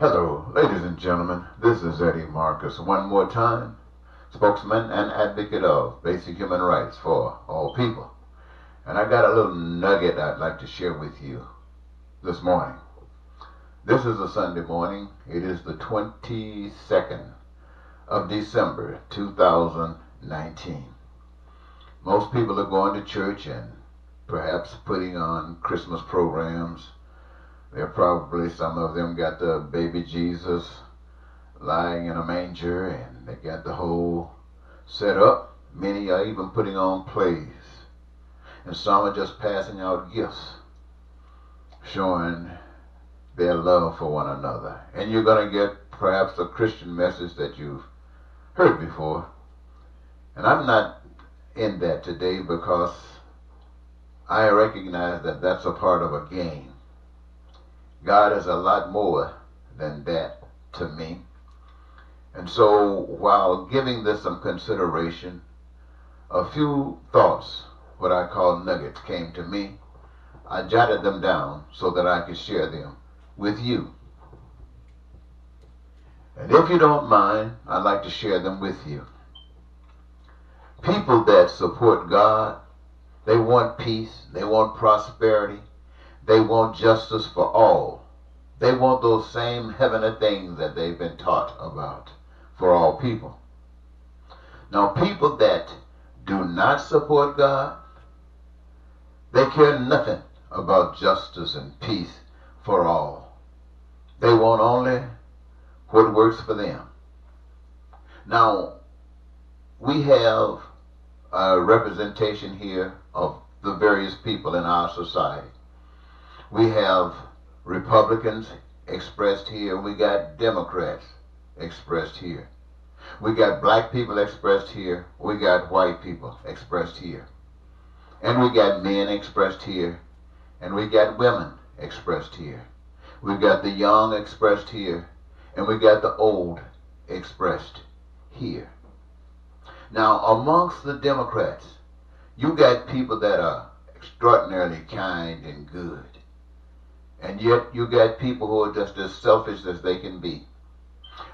Hello, ladies and gentlemen. This is Eddie Marcus, one more time, spokesman and advocate of basic human rights for all people. And I got a little nugget I'd like to share with you this morning. This is a Sunday morning. It is the 22nd of December 2019. Most people are going to church and perhaps putting on Christmas programs. They're probably, some of them got the baby Jesus lying in a manger, and they got the whole set up. Many are even putting on plays. And some are just passing out gifts, showing their love for one another. And you're going to get perhaps a Christian message that you've heard before. And I'm not in that today because I recognize that that's a part of a game. God is a lot more than that to me. And so while giving this some consideration, a few thoughts, what I call nuggets, came to me. I jotted them down so that I could share them with you. And if you don't mind, I'd like to share them with you. People that support God, they want peace, they want prosperity, they want justice for all. They want those same heavenly things that they've been taught about for all people. Now, people that do not support God, they care nothing about justice and peace for all. They want only what works for them. Now, we have a representation here of the various people in our society. We have Republicans expressed here. We got Democrats expressed here. We got black people expressed here. We got white people expressed here. And we got men expressed here. And we got women expressed here. We got the young expressed here. And we got the old expressed here. Now, amongst the Democrats, you got people that are extraordinarily kind and good. And yet you got people who are just as selfish as they can be.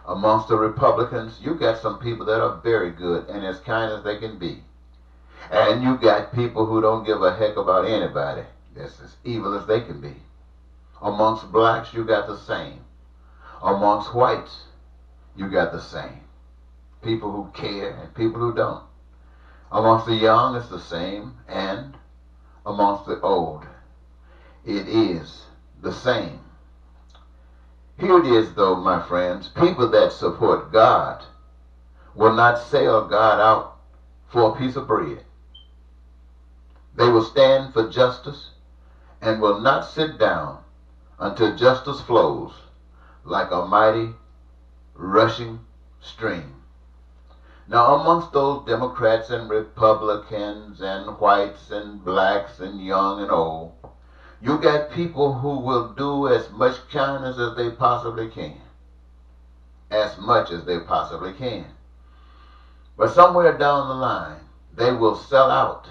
Amongst the Republicans, you got some people that are very good and as kind as they can be. And you got people who don't give a heck about anybody. That's as evil as they can be. Amongst blacks, you got the same. Amongst whites, you got the same. People who care and people who don't. Amongst the young, it's the same. And amongst the old, it is the same. Here it is, though, my friends. People that support God will not sell God out for a piece of bread. They will stand for justice and will not sit down until justice flows like a mighty rushing stream. Now, amongst those Democrats and Republicans and whites and blacks and young and old, you got people who will do as much kindness as they possibly can. As much as they possibly can. But somewhere down the line, they will sell out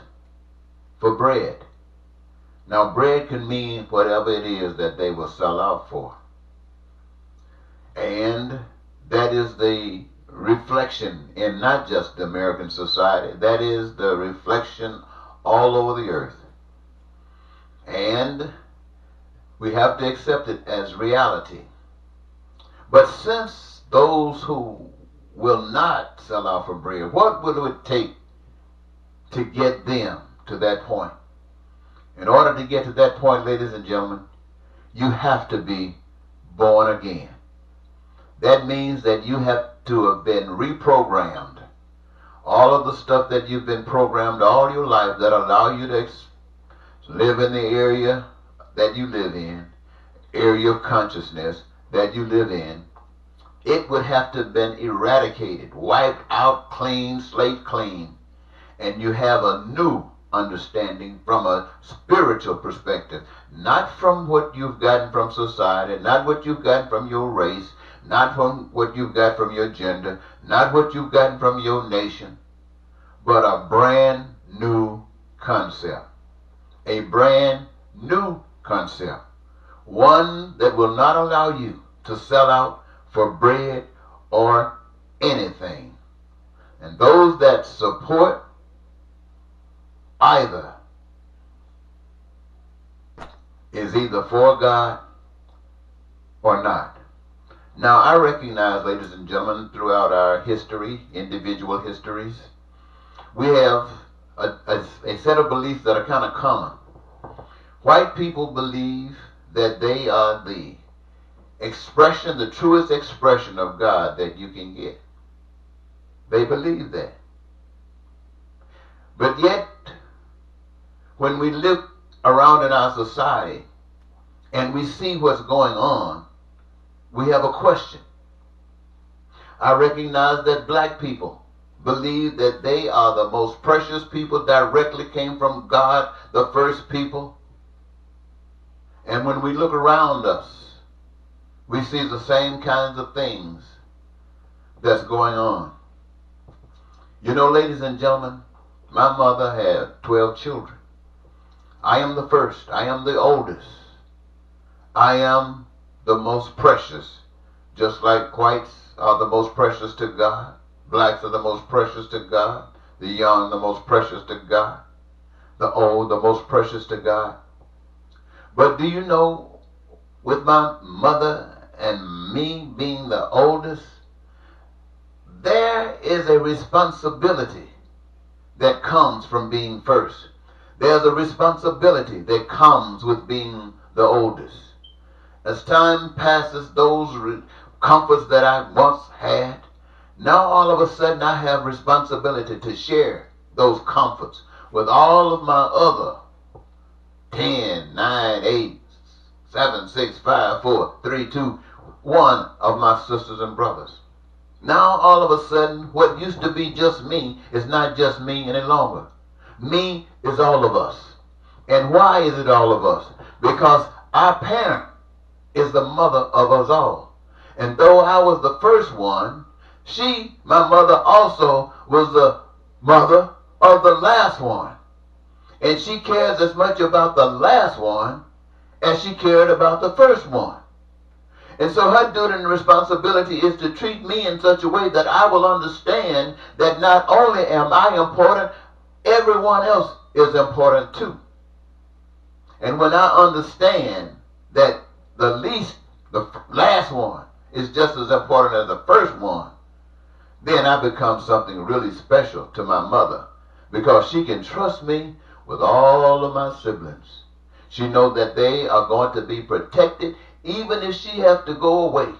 for bread. Now, bread can mean whatever it is that they will sell out for. And that is the reflection in not just the American society. That is the reflection all over the earth. And we have to accept it as reality. But since those who will not sell out for bread, what will it take to get them to that point? In order to get to that point, ladies and gentlemen, you have to be born again. That means that you have to have been reprogrammed. All of the stuff that you've been programmed all your life that allow you to live in the area that you live in, area of consciousness that you live in, it would have to have been eradicated, wiped out, clean, slate clean, and you have a new understanding from a spiritual perspective, not from what you've gotten from society, not what you've gotten from your race, not from what you've got from your gender, not what you've gotten from your nation, but a brand new concept. A brand new concept. One that will not allow you to sell out for bread or anything. And those that support either is either for God or not. Now, I recognize, ladies and gentlemen, throughout our history, individual histories, we have a set of beliefs that are kind of common. White people believe that they are the expression, the truest expression of God that you can get. They believe that. But yet, when we look around in our society and we see what's going on, we have a question. I recognize that black people believe that they are the most precious people, directly came from God, the first people. And when we look around us, we see the same kinds of things that's going on. You know, ladies and gentlemen, my mother had 12 children. I am the first. I am the oldest. I am the most precious. Just like whites are the most precious to God, blacks are the most precious to God, the young the most precious to God, the old the most precious to God. But do you know, with my mother and me being the oldest, there is a responsibility that comes from being first. There's a responsibility that comes with being the oldest. As time passes, those comforts that I once had, now all of a sudden I have responsibility to share those comforts with all of my other 10, 9, 8, 7, 6, 5, 4, 3, 2, 1 of my sisters and brothers. Now all of a sudden what used to be just me is not just me any longer. Me is all of us. And why is it all of us? Because our parent is the mother of us all. And though I was the first one, she, my mother, also was the mother of the last one. And she cares as much about the last one as she cared about the first one. And so her duty and responsibility is to treat me in such a way that I will understand that not only am I important, everyone else is important too. And when I understand that the last one is just as important as the first one, then I become something really special to my mother, because she can trust me with all of my siblings. She knows that they are going to be protected. Even if she has to go away,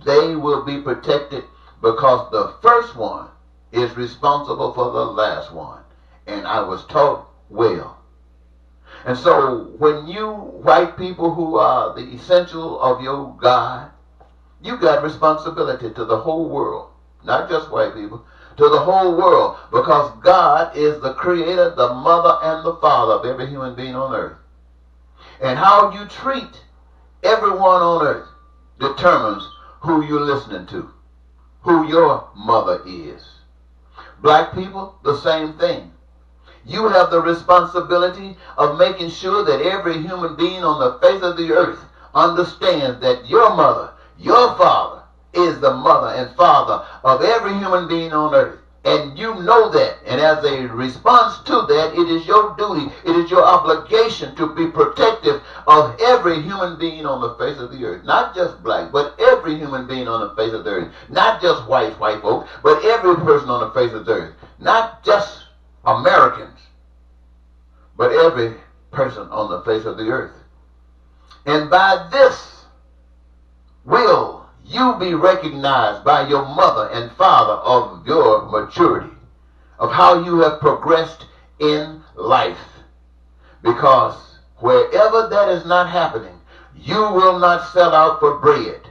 they will be protected, because the first one is responsible for the last one. And I was taught well. And so when you white people who are the essential of your God, you got responsibility to the whole world. Not just white people, to the whole world. Because God is the creator, the mother, and the father of every human being on earth. And how you treat everyone on earth determines who you're listening to, who your mother is. Black people, the same thing. You have the responsibility of making sure that every human being on the face of the earth understands that your mother, your father, is the mother and father of every human being on earth. And you know that. And as a response to that, it is your duty, it is your obligation to be protective of every human being on the face of the earth. Not just black, but every human being on the face of the earth. Not just white folks, but every person on the face of the earth. Not just Americans, but every person on the face of the earth. And by this will you be recognized by your mother and father of your maturity, of how you have progressed in life. Because wherever that is not happening, you will not sell out for bread.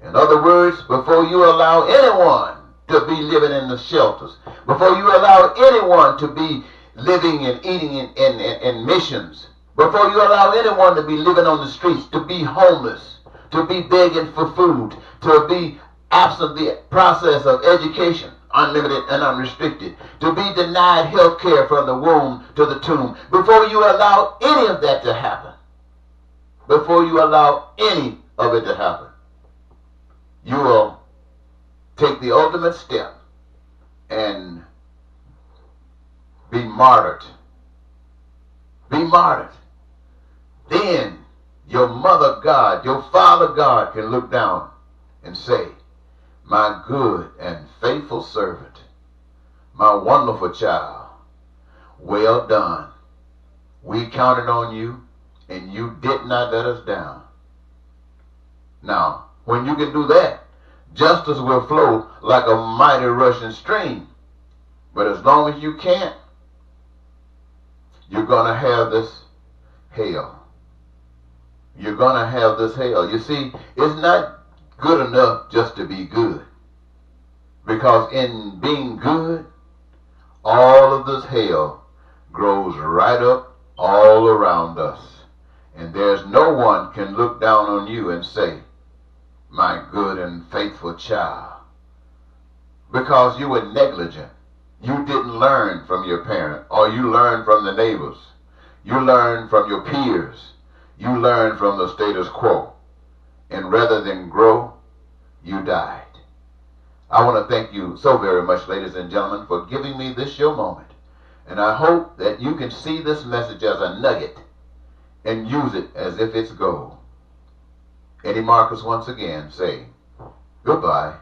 In other words, before you allow anyone to be living in the shelters, before you allow anyone to be living and eating in missions, before you allow anyone to be living on the streets, to be homeless, to be begging for food, to be absent the process of education, unlimited and unrestricted, to be denied health care from the womb to the tomb, before you allow any of that to happen, before you allow any of it to happen, you will take the ultimate step and be martyred. Be martyred. Then your mother God, your father God can look down and say, my good and faithful servant, my wonderful child, well done. We counted on you and you did not let us down. Now, when you can do that, justice will flow like a mighty rushing stream. But as long as you can't, you're going to have this hell. You're going to have this hell. You see, it's not good enough just to be good. Because in being good, all of this hell grows right up all around us. And there's no one can look down on you and say, my good and faithful child. Because you were negligent. You didn't learn from your parent, or you learned from the neighbors. You learned from your peers. You learned from the status quo. And rather than grow, you died. I want to thank you so very much, ladies and gentlemen, for giving me this your moment. And I hope that you can see this message as a nugget and use it as if it's gold. Eddie Marcus once again saying goodbye.